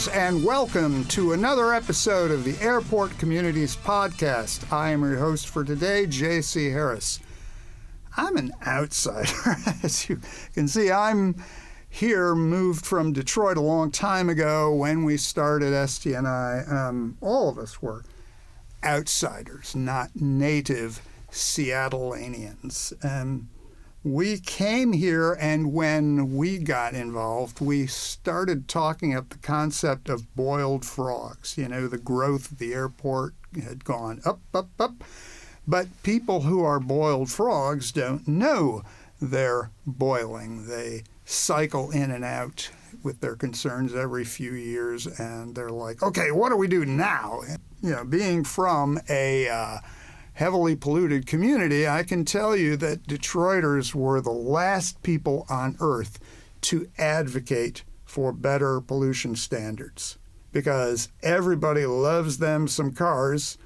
Greetings and welcome to another episode of the Airport Communities Podcast. I am your host for today, J.C. Harris. I'm an outsider. As you can see, I'm here, moved from Detroit a long time ago when we started STNI. All of us were outsiders, not native Seattleanians. We came here, and when we got involved, we started talking up the concept of boiled frogs. You know, the growth of the airport had gone up, up, up. But people who are boiled frogs don't know they're boiling. They cycle in and out with their concerns every few years, and they're like, okay, what do we do now? You know, being from a heavily polluted community, I can tell you that Detroiters were the last people on earth to advocate for better pollution standards, because everybody loves them some cars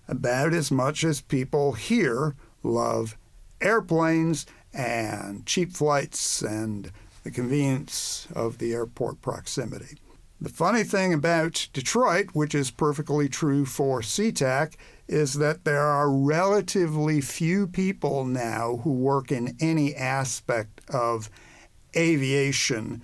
about as much as people here love airplanes and cheap flights and the convenience of the airport proximity. The funny thing about Detroit, which is perfectly true for Sea-Tac, is that there are relatively few people now who work in any aspect of aviation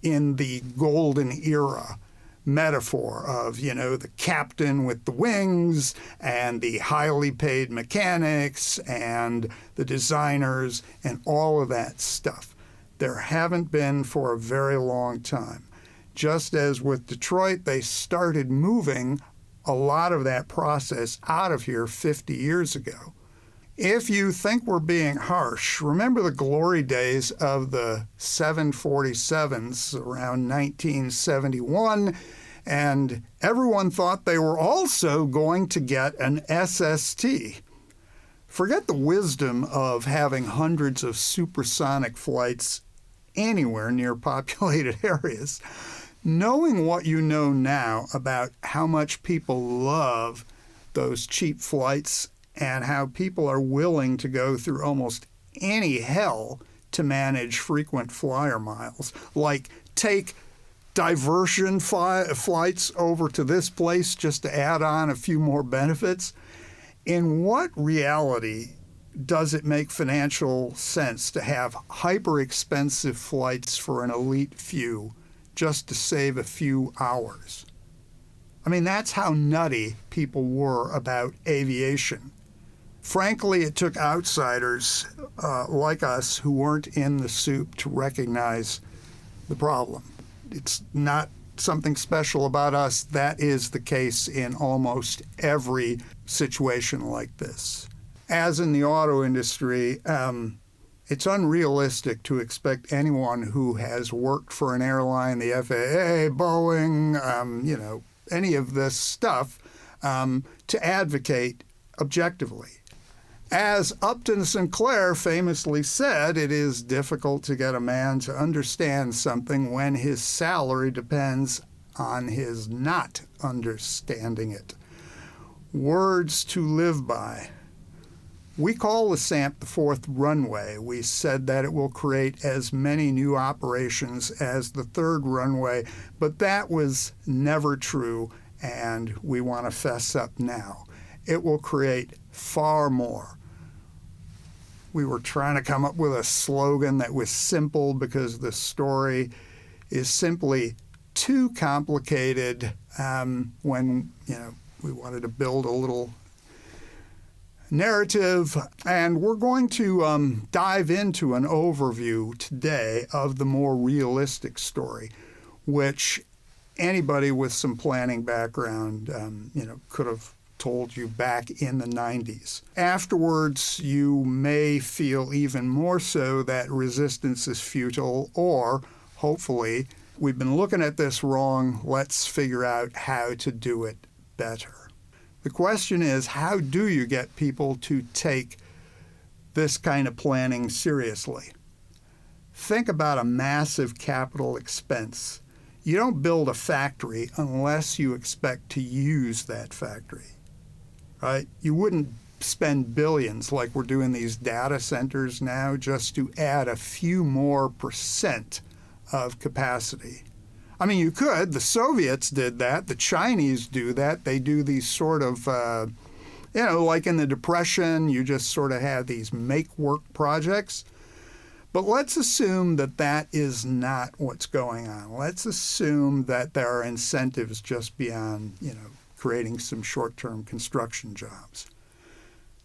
in the golden era metaphor of, you know, the captain with the wings and the highly paid mechanics and the designers and all of that stuff. There haven't been for a very long time. Just as with Detroit, they started moving a lot of that process out of here 50 years ago. If you think we're being harsh, remember the glory days of the 747s around 1971, and everyone thought they were also going to get an SST. Forget the wisdom of having hundreds of supersonic flights anywhere near populated areas. Knowing what you know now about how much people love those cheap flights and how people are willing to go through almost any hell to manage frequent flyer miles, like take diversion flights over to this place just to add on a few more benefits, in what reality does it make financial sense to have hyper-expensive flights for an elite few just to save a few hours? I mean, that's how nutty people were about aviation. Frankly, it took outsiders like us who weren't in the soup to recognize the problem. It's not something special about us. That is the case in almost every situation like this. As in the auto industry, it's unrealistic to expect anyone who has worked for an airline, the FAA, Boeing, any of this stuff, to advocate objectively. As Upton Sinclair famously said, it is difficult to get a man to understand something when his salary depends on his not understanding it. Words to live by. We call the SAMP the fourth runway. We said that it will create as many new operations as the third runway, but that was never true, and we want to fess up now. It will create far more. We were trying to come up with a slogan that was simple because the story is simply too complicated when, we wanted to build a little narrative, and we're going to dive into an overview today of the more realistic story, which anybody with some planning background, could have told you back in the 90s. Afterwards, you may feel even more so that resistance is futile, or hopefully, we've been looking at this wrong, let's figure out how to do it better. The question is, how do you get people to take this kind of planning seriously? Think about a massive capital expense. You don't build a factory unless you expect to use that factory, right? You wouldn't spend billions like we're doing these data centers now just to add a few more % of capacity. I mean, you could. The Soviets did that. The Chinese do that. They do these sort of, like in the Depression, you just sort of have these make-work projects. But let's assume that that is not what's going on. Let's assume that there are incentives just beyond, creating some short-term construction jobs.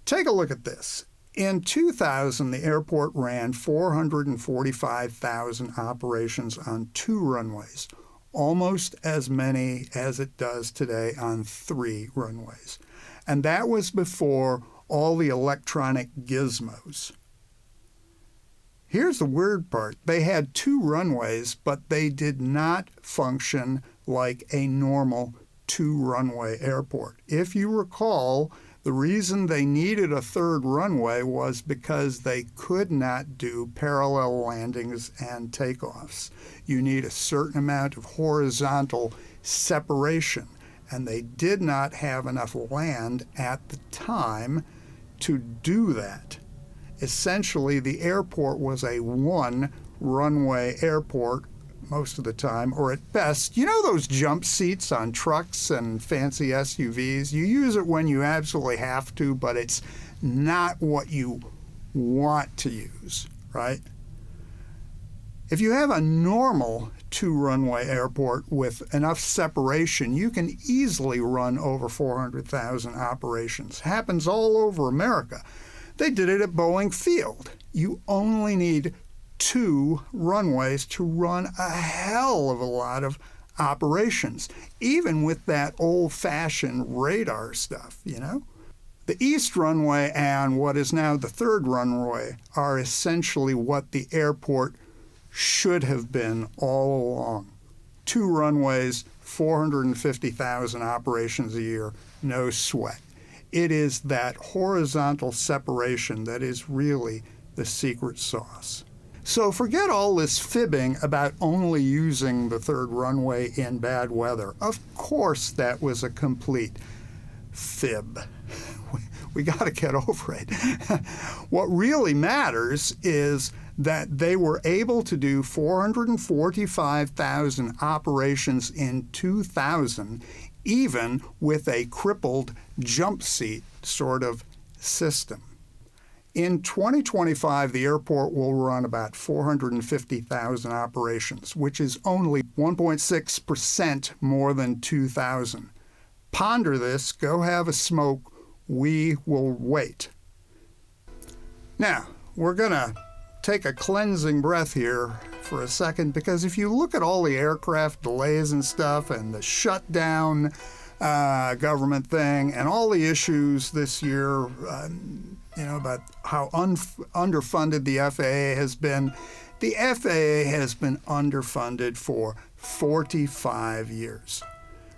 Take a look at this. In 2000, the airport ran 445,000 operations on 2 runways, almost as many as it does today on 3 runways. And that was before all the electronic gizmos. Here's the weird part. They had 2 runways, but they did not function like a normal 2-runway airport. If you recall, the reason they needed a 3rd runway was because they could not do parallel landings and takeoffs. You need a certain amount of horizontal separation, and they did not have enough land at the time to do that. Essentially, the airport was a 1-runway airport most of the time, or at best, those jump seats on trucks and fancy SUVs? You use it when you absolutely have to, but it's not what you want to use, right? If you have a normal 2-runway airport with enough separation, you can easily run over 400,000 operations. Happens all over America. They did it at Boeing Field. You only need 2 runways to run a hell of a lot of operations, even with that old-fashioned radar stuff, The East Runway and what is now the 3rd runway are essentially what the airport should have been all along. 2 runways, 450,000 operations a year, no sweat. It is that horizontal separation that is really the secret sauce. So forget all this fibbing about only using the 3rd runway in bad weather. Of course that was a complete fib. We got to get over it. What really matters is that they were able to do 445,000 operations in 2000, even with a crippled jump seat sort of system. In 2025, the airport will run about 450,000 operations, which is only 1.6% more than 2000. Ponder this, go have a smoke, we will wait. Now, we're going to take a cleansing breath here for a second, because if you look at all the aircraft delays and stuff and the shutdown government thing and all the issues this year, about how underfunded the FAA has been. The FAA has been underfunded for 45 years.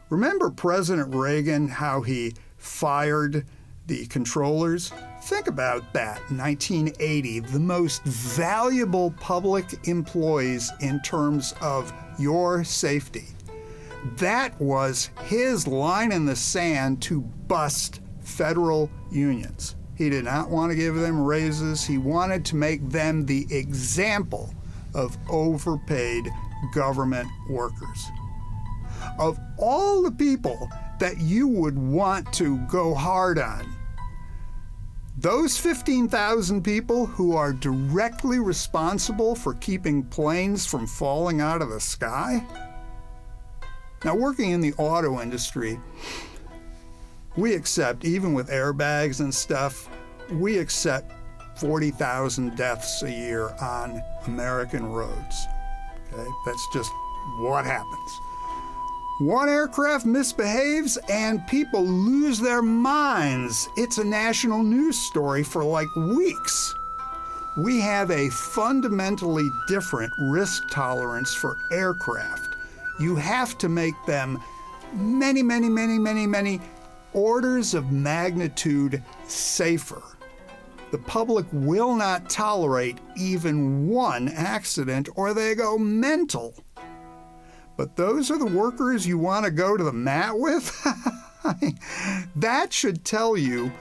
Remember President Reagan, how he fired the controllers? Think about that. 1980, the most valuable public employees in terms of your safety. That was his line in the sand to bust federal unions. He did not want to give them raises. He wanted to make them the example of overpaid government workers. Of all the people that you would want to go hard on, those 15,000 people who are directly responsible for keeping planes from falling out of the sky? Now, working in the auto industry, we accept, even with airbags and stuff, we accept 40,000 deaths a year on American roads. Okay? That's just what happens. One aircraft misbehaves and people lose their minds. It's a national news story for like weeks. We have a fundamentally different risk tolerance for aircraft. You have to make them many orders of magnitude safer. The public will not tolerate even one accident or they go mental. But those are the workers you want to go to the mat with? That should tell you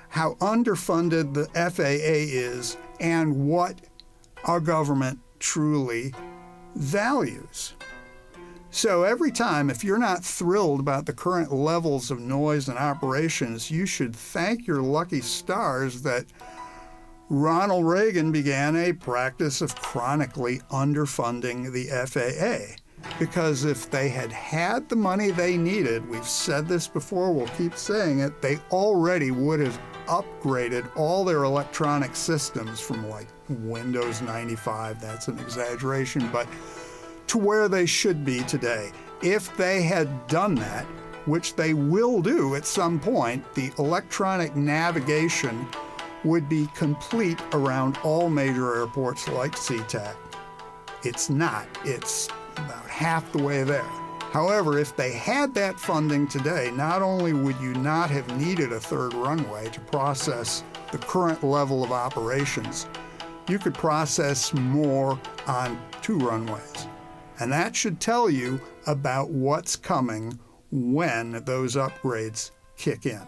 how underfunded the FAA is and what our government truly values. So every time, if you're not thrilled about the current levels of noise and operations, you should thank your lucky stars that Ronald Reagan began a practice of chronically underfunding the FAA. Because if they had had the money they needed, we've said this before, we'll keep saying it, they already would have upgraded all their electronic systems from like Windows 95, that's an exaggeration, but to where they should be today. If they had done that, which they will do at some point, the electronic navigation would be complete around all major airports like Sea-Tac. It's not. It's about half the way there. However, if they had that funding today, not only would you not have needed a third runway to process the current level of operations, you could process more on 2 runways. And that should tell you about what's coming when those upgrades kick in.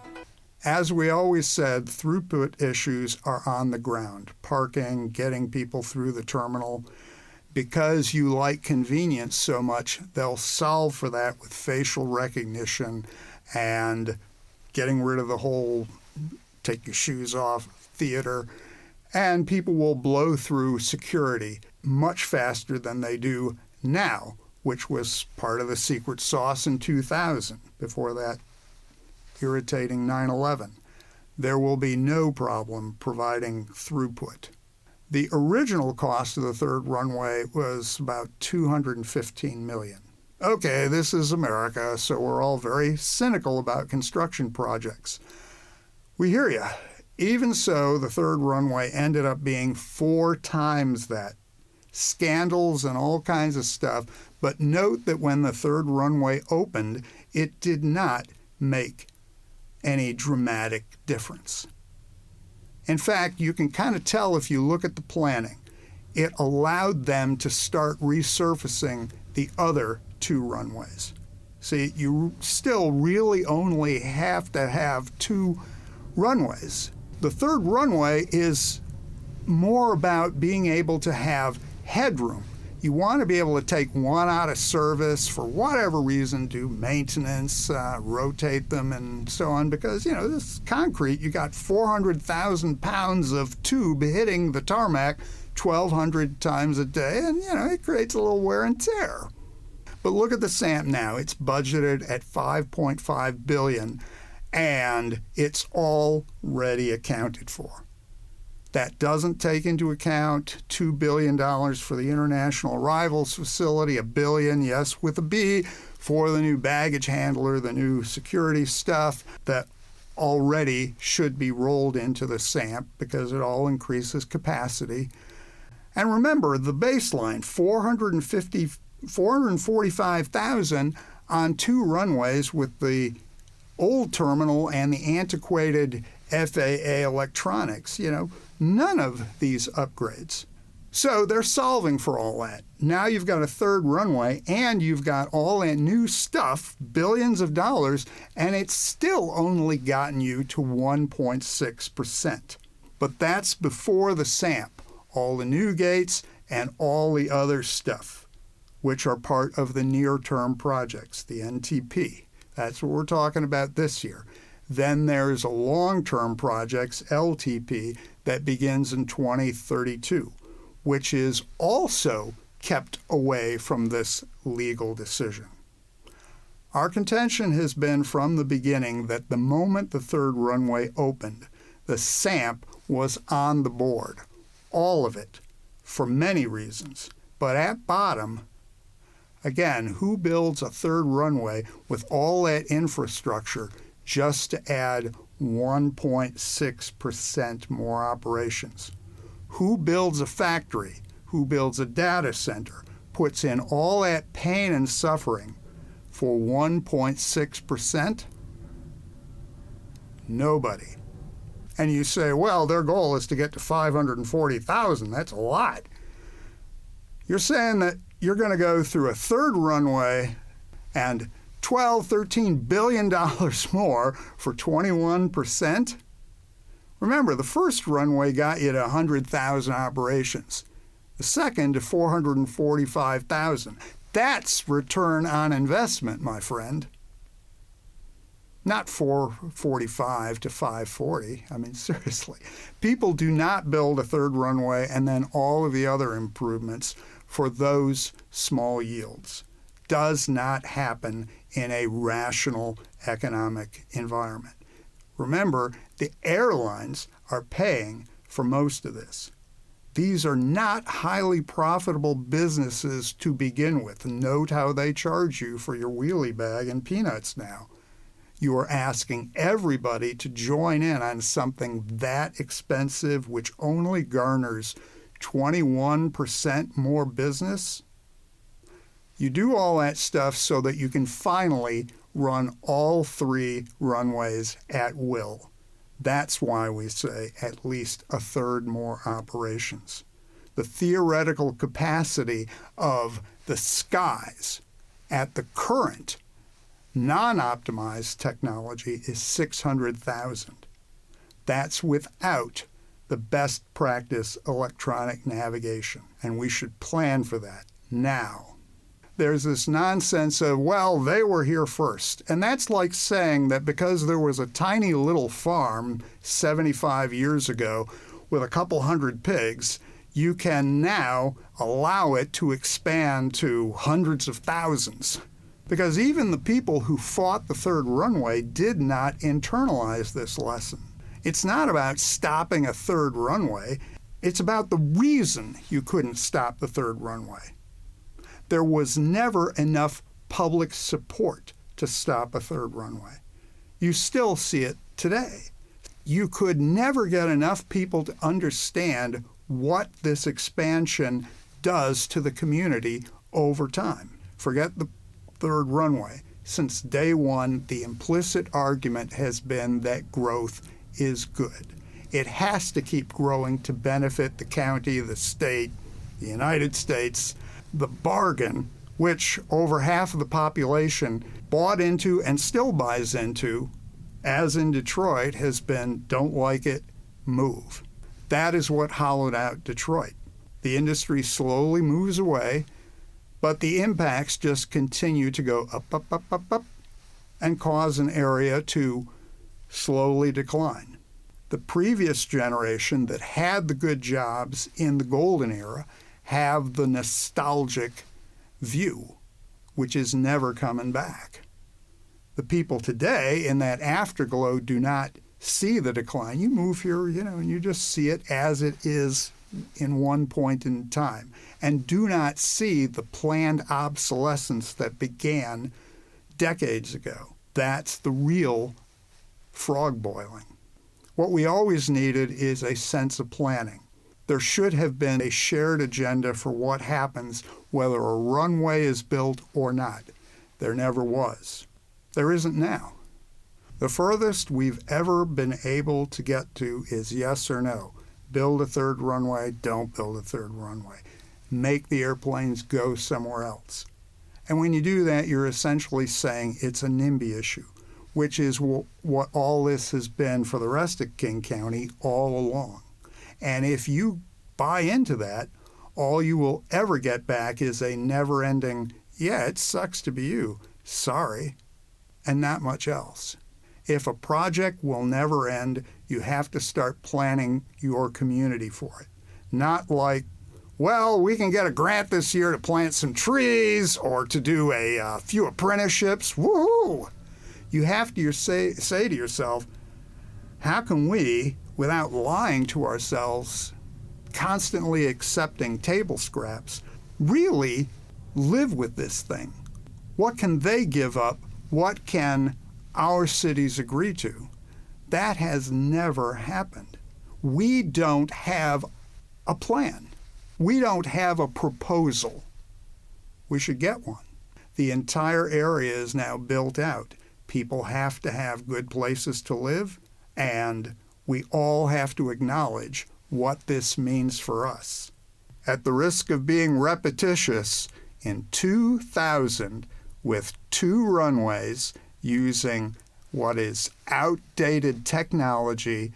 As we always said, throughput issues are on the ground. Parking, getting people through the terminal. Because you like convenience so much, they'll solve for that with facial recognition and getting rid of the whole take your shoes off theater. And people will blow through security much faster than they do now, which was part of the secret sauce in 2000, before that irritating 9/11. There will be no problem providing throughput. The original cost of the third runway was about $215 million. Okay, this is America, so we're all very cynical about construction projects. We hear you. Even so, the third runway ended up being 4 times that. Scandals and all kinds of stuff, but note that when the third runway opened, it did not make any dramatic difference. In fact, you can kind of tell if you look at the planning. It allowed them to start resurfacing the other 2 runways. See, you still really only have to have 2 runways. The third runway is more about being able to have headroom. You want to be able to take one out of service for whatever reason, do maintenance, rotate them and so on, because, you know, this is concrete. You got 400,000 pounds of tube hitting the tarmac 1,200 times a day, and, you know, it creates a little wear and tear. But look at the SAMP now. It's budgeted at $5.5 billion, and it's already accounted for. That doesn't take into account $2 billion for the International Arrivals Facility, $1 billion, yes, with a B, for the new baggage handler, the new security stuff that already should be rolled into the SAMP because it all increases capacity. And remember, the baseline, 445,000 on 2 runways with the old terminal and the antiquated FAA electronics, you know, none of these upgrades. So they're solving for all that. Now you've got a third runway and you've got all that new stuff, billions of dollars, and it's still only gotten you to 1.6%. But that's before the SAMP, all the new gates and all the other stuff, which are part of the near-term projects, the NTP. That's what we're talking about this year. Then there's a long-term projects, LTP, that begins in 2032, which is also kept away from this legal decision. Our contention has been from the beginning that the moment the third runway opened, the SAMP was on the board, all of it, for many reasons. But at bottom, again, who builds a third runway with all that infrastructure just to add 1.6% more operations? Who builds a factory? Who builds a data center? Puts in all that pain and suffering for 1.6%? Nobody. And you say, well, their goal is to get to 540,000. That's a lot. You're saying that you're going to go through a third runway and $12–13 billion more for 21%? Remember, the first runway got you to 100,000 operations. The second to 445,000. That's return on investment, my friend. Not 445 to 540. I mean, seriously. People do not build a third runway and then all of the other improvements for those small yields. Does not happen in a rational economic environment. Remember, the airlines are paying for most of this. These are not highly profitable businesses to begin with. Note how they charge you for your wheelie bag and peanuts now. You are asking everybody to join in on something that expensive, which only garners 21% more business. You do all that stuff so that you can finally run all 3 runways at will. That's why we say at least a third more operations. The theoretical capacity of the skies at the current non-optimized technology is 600,000. That's without the best practice electronic navigation, and we should plan for that now. There's this nonsense of, well, they were here first. And that's like saying that because there was a tiny little farm 75 years ago with a couple hundred pigs, you can now allow it to expand to hundreds of thousands. Because even the people who fought the third runway did not internalize this lesson. It's not about stopping a third runway. It's about the reason you couldn't stop the third runway. There was never enough public support to stop a third runway. You still see it today. You could never get enough people to understand what this expansion does to the community over time. Forget the third runway. Since day one, the implicit argument has been that growth is good. It has to keep growing to benefit the county, the state, the United States. The bargain, which over half of the population bought into and still buys into, as in Detroit, has been don't like it, move. That is what hollowed out Detroit. The industry slowly moves away, but the impacts just continue to go up, up, up, up, up, and cause an area to slowly decline. The previous generation that had the good jobs in the golden era have the nostalgic view, which is never coming back. The people today in that afterglow do not see the decline. You move here, and you just see it as it is in one point in time, and do not see the planned obsolescence that began decades ago. That's the real frog boiling. What we always needed is a sense of planning. There should have been a shared agenda for what happens whether a runway is built or not. There never was. There isn't now. The furthest we've ever been able to get to is yes or no. Build a third runway, don't build a third runway. Make the airplanes go somewhere else. And when you do that, you're essentially saying it's a NIMBY issue, which is what all this has been for the rest of King County all along. And if you buy into that, all you will ever get back is a never-ending, yeah, it sucks to be you, sorry, and not much else. If a project will never end, you have to start planning your community for it. Not like, well, we can get a grant this year to plant some trees or to do a few apprenticeships. Woohoo! You have to say to yourself, how can we, without lying to ourselves, constantly accepting table scraps, really live with this thing? What can they give up? What can our cities agree to? That has never happened. We don't have a plan. We don't have a proposal. We should get one. The entire area is now built out. People have to have good places to live, and we all have to acknowledge what this means for us. At the risk of being repetitious, in 2000, with 2 runways using what is outdated technology,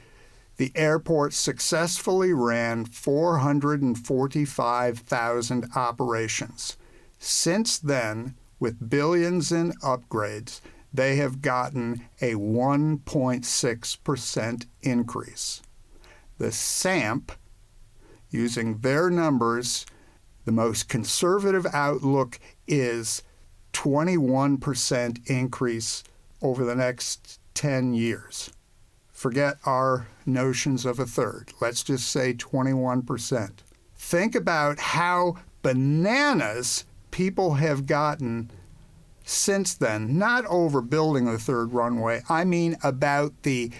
the airport successfully ran 445,000 operations. Since then, with billions in upgrades, they have gotten a 1.6% increase. The SAMP, using their numbers, the most conservative outlook is 21% increase over the next 10 years. Forget our notions of a third. Let's just say 21%. Think about how bananas people have gotten since then, not over building the third runway. I mean about the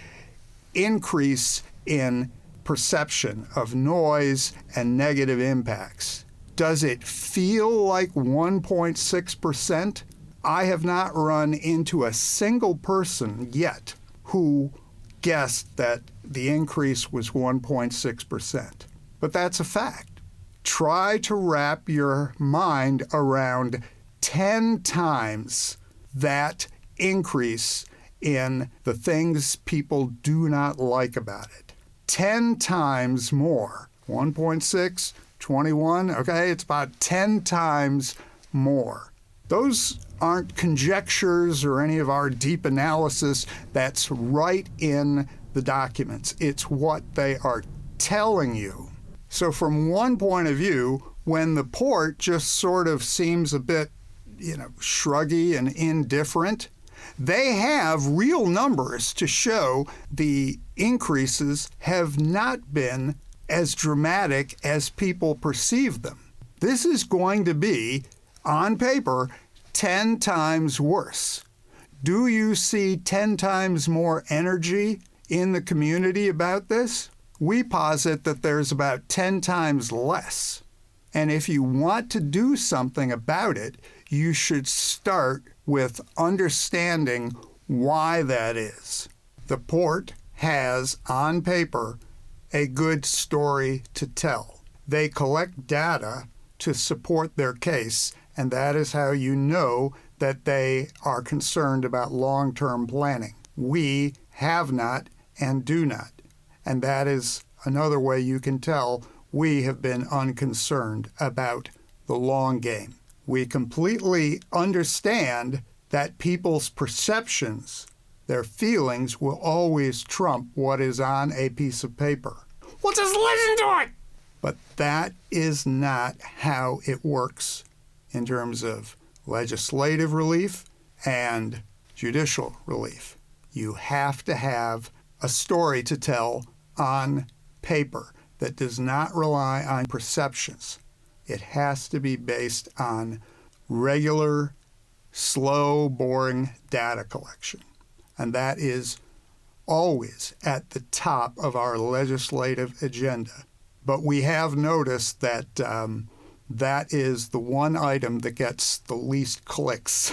increase in perception of noise and negative impacts. Does it feel like 1.6%? I have not run into a single person yet who guessed that the increase was 1.6%. But that's a fact. Try to wrap your mind around 10 times that increase in the things people do not like about it. 10 times more. 1.6, 21, okay, it's about 10 times more. Those aren't conjectures or any of our deep analysis. That's right in the documents. It's what they are telling you. So from one point of view, when the port just sort of seems a bit, shruggy and indifferent, they have real numbers to show the increases have not been as dramatic as people perceive them. This is going to be, on paper, 10 times worse. Do you see 10 times more energy in the community about this? We posit that there's about 10 times less. And if you want to do something about it, you should start with understanding why that is. The port has, on paper, a good story to tell. They collect data to support their case, and that is how you know that they are concerned about long-term planning. We have not and do not. And that is another way you can tell we have been unconcerned about the long game. We completely understand that people's perceptions, their feelings, will always trump what is on a piece of paper. Well, just listen to it! But that is not how it works in terms of legislative relief and judicial relief. You have to have a story to tell on paper that does not rely on perceptions. It has to be based on regular, slow, boring data collection. And that is always at the top of our legislative agenda. But we have noticed that that is the one item that gets the least clicks.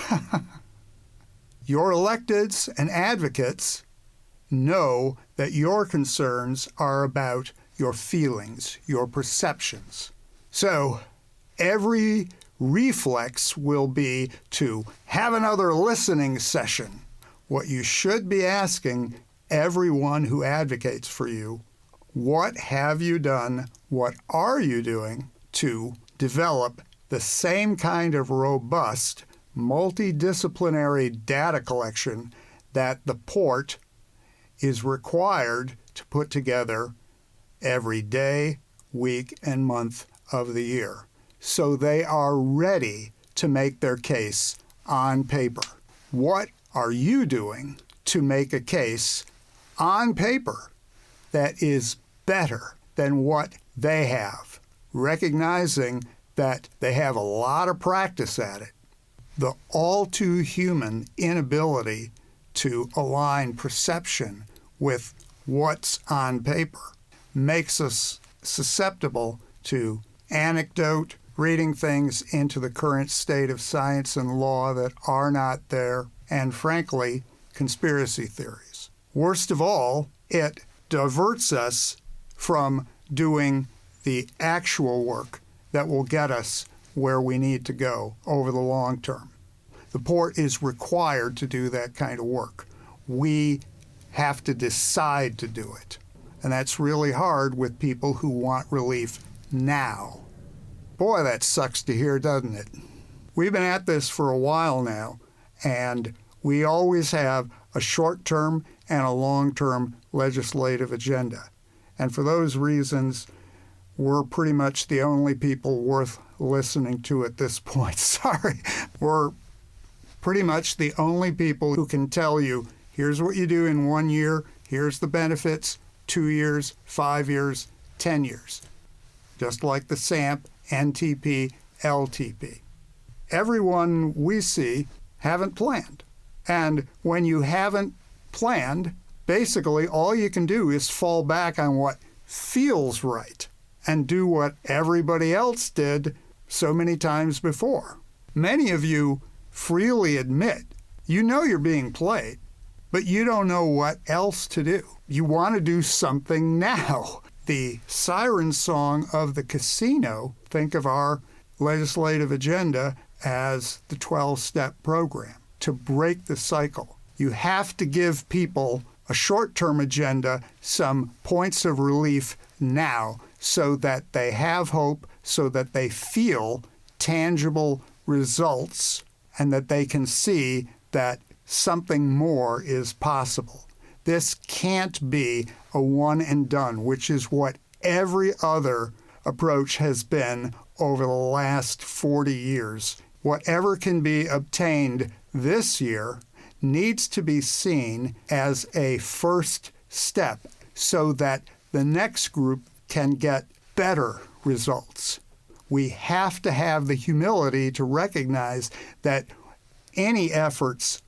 Your electeds and advocates know that your concerns are about your feelings, your perceptions. So every reflex will be to have another listening session. What you should be asking everyone who advocates for you, what have you done, what are you doing to develop the same kind of robust, multidisciplinary data collection that the port is required to put together every day, week, and month of the year, so they are ready to make their case on paper. What are you doing to make a case on paper that is better than what they have, recognizing that they have a lot of practice at it? The all-too-human inability to align perception with what's on paper makes us susceptible to anecdote, reading things into the current state of science and law that are not there, and frankly, conspiracy theories. Worst of all, it diverts us from doing the actual work that will get us where we need to go over the long term. The port is required to do that kind of work. We have to decide to do it. And that's really hard with people who want relief now. Boy, that sucks to hear, doesn't it? We've been at this for a while now, and we always have a short-term and a long-term legislative agenda. And for those reasons, we're pretty much the only people worth listening to at this point. Sorry. We're pretty much the only people who can tell you, here's what you do in 1 year, here's the benefits, 2 years, 5 years, 10 years. Just like the SAMP, NTP, LTP. Everyone we see haven't planned. And when you haven't planned, basically all you can do is fall back on what feels right and do what everybody else did so many times before. Many of you freely admit you know you're being played, but you don't know what else to do. You want to do something now. The siren song of the casino, think of our legislative agenda as the 12-step program to break the cycle. You have to give people a short-term agenda, some points of relief now, so that they have hope, so that they feel tangible results, and that they can see that something more is possible. This can't be a one and done, which is what every other approach has been over the last 40 years. Whatever can be obtained this year needs to be seen as a first step so that the next group can get better results. We have to have the humility to recognize that any efforts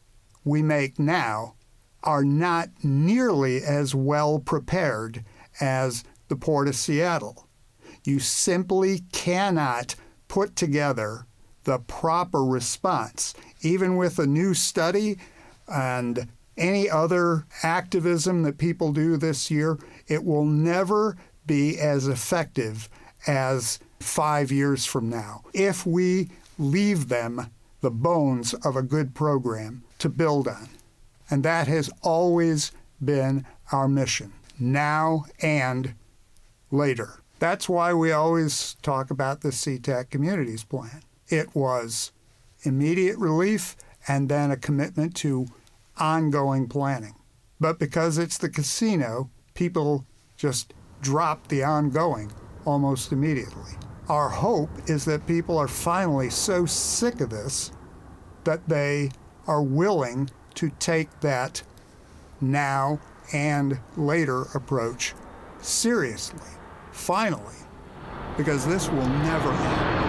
we make now are not nearly as well prepared as the Port of Seattle. You simply cannot put together the proper response. Even with a new study and any other activism that people do this year, it will never be as effective as 5 years from now if we leave them the bones of a good program to build on. And that has always been our mission, now and later. That's why we always talk about the Sea-Tac Communities Plan. It was immediate relief and then a commitment to ongoing planning. But because it's the casino, people just drop the ongoing almost immediately. Our hope is that people are finally so sick of this that they are willing to take that now and later approach seriously, finally, because this will never end.